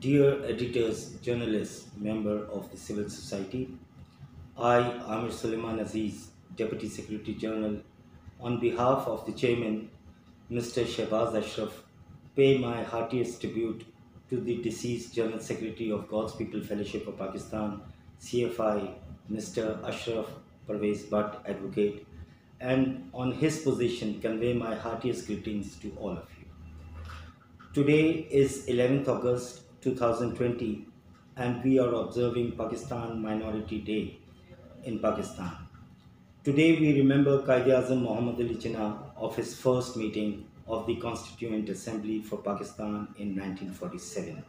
Dear editors, journalists, member of the civil society, I, Aamir Suleman Aziz, Deputy Secretary General, on behalf of the Chairman, Mr. Shehbaz Ashraf, pay my heartiest tribute to the deceased General Secretary of God's People Fellowship of Pakistan, CFI, Mr. Ashraf Parvez Butt, Advocate, and on his position convey my heartiest greetings to all of you. Today is 11th August 2020 and we are observing Pakistan Minority Day in Pakistan. Today we remember Quaid-e-Azam Muhammad Ali Jinnah of his first meeting of the Constituent Assembly for Pakistan in 1947,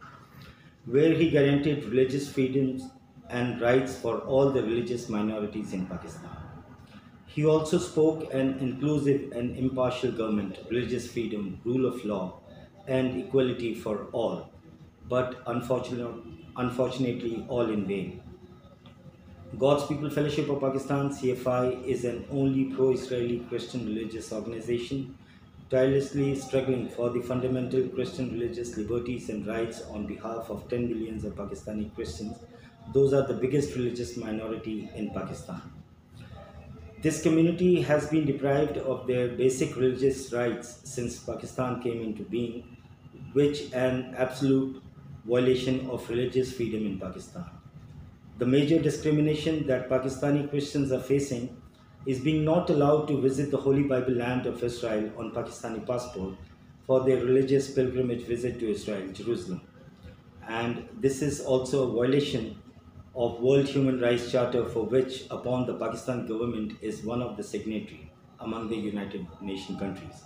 where he guaranteed religious freedoms and rights for all the religious minorities in Pakistan. He also spoke an inclusive and impartial government, religious freedom, rule of law, and equality for all, but unfortunately all in vain. God's People Fellowship of Pakistan, CFI, is an only pro-Israeli Christian religious organization tirelessly struggling for the fundamental Christian religious liberties and rights on behalf of 10 millions of Pakistani Christians. Those are the biggest religious minority in Pakistan. This community has been deprived of their basic religious rights since Pakistan came into being, which an absolute violation of religious freedom in Pakistan. The major discrimination that Pakistani Christians are facing is being not allowed to visit the Holy Bible land of Israel on Pakistani passport for their religious pilgrimage visit to Israel, Jerusalem. And this is also a violation of World Human Rights Charter, for which upon the Pakistan government is one of the signatory among the United Nations countries.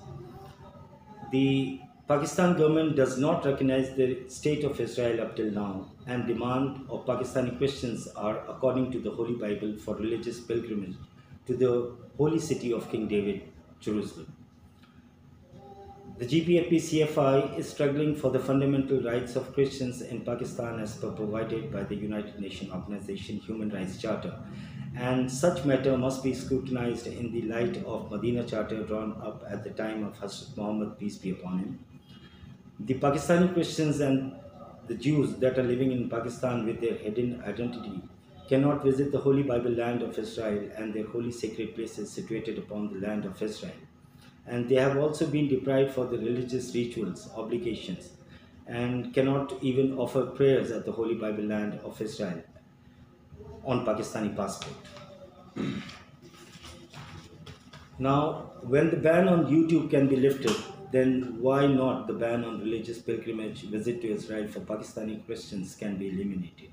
The Pakistan government does not recognize the state of Israel up till now, and demand of Pakistani Christians are according to the Holy Bible for religious pilgrimage to the holy city of King David, Jerusalem. The GPFP-CFI is struggling for the fundamental rights of Christians in Pakistan as per provided by the United Nations Organization Human Rights Charter, and such matter must be scrutinized in the light of Medina Charter drawn up at the time of Hazrat Muhammad, peace be upon him. The Pakistani Christians and the Jews that are living in Pakistan with their hidden identity cannot visit the Holy Bible land of Israel and their holy sacred places situated upon the land of Israel. And they have also been deprived for the religious rituals, obligations, and cannot even offer prayers at the Holy Bible land of Israel on Pakistani passport. Now, when the ban on YouTube can be lifted, then why not the ban on religious pilgrimage visit to Israel for Pakistani Christians can be eliminated?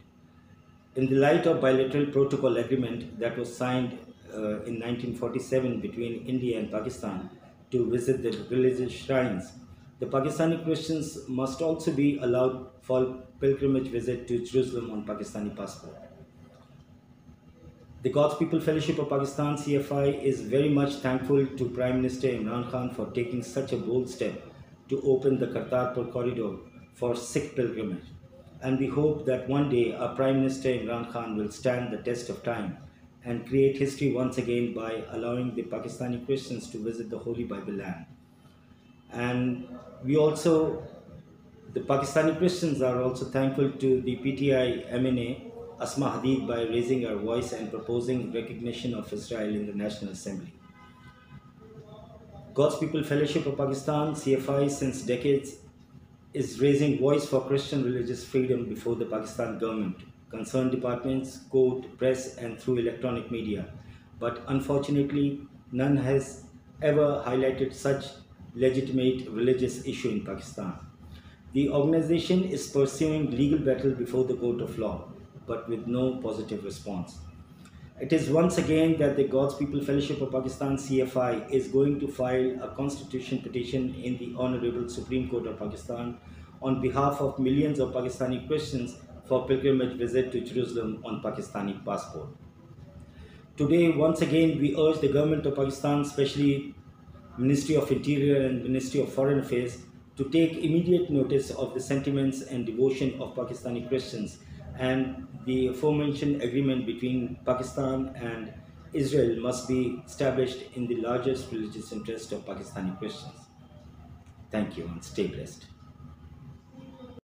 In the light of bilateral protocol agreement that was signed in 1947 between India and Pakistan to visit the religious shrines, the Pakistani Christians must also be allowed for pilgrimage visit to Jerusalem on Pakistani passport. The God's People Fellowship of Pakistan, CFI, is very much thankful to Prime Minister Imran Khan for taking such a bold step to open the Kartarpur corridor for Sikh pilgrimage. And we hope that one day our Prime Minister Imran Khan will stand the test of time and create history once again by allowing the Pakistani Christians to visit the Holy Bible land. And the Pakistani Christians are also thankful to the PTI MNA Asma Hadid by raising her voice and proposing recognition of Israel in the National Assembly. God's People Fellowship of Pakistan, CFI, since decades is raising voice for Christian religious freedom before the Pakistan government, concerned departments, court, press, and through electronic media. But unfortunately, none has ever highlighted such legitimate religious issue in Pakistan. The organization is pursuing legal battle before the court of law, but with no positive response. It is once again that the God's People Fellowship of Pakistan, CFI, is going to file a constitution petition in the Honorable Supreme Court of Pakistan on behalf of millions of Pakistani Christians for pilgrimage visit to Jerusalem on Pakistani passport. Today, once again, we urge the government of Pakistan, especially Ministry of Interior and Ministry of Foreign Affairs, to take immediate notice of the sentiments and devotion of Pakistani Christians, and the aforementioned agreement between Pakistan and Israel must be established in the largest religious interest of Pakistani Christians. Thank you and stay blessed.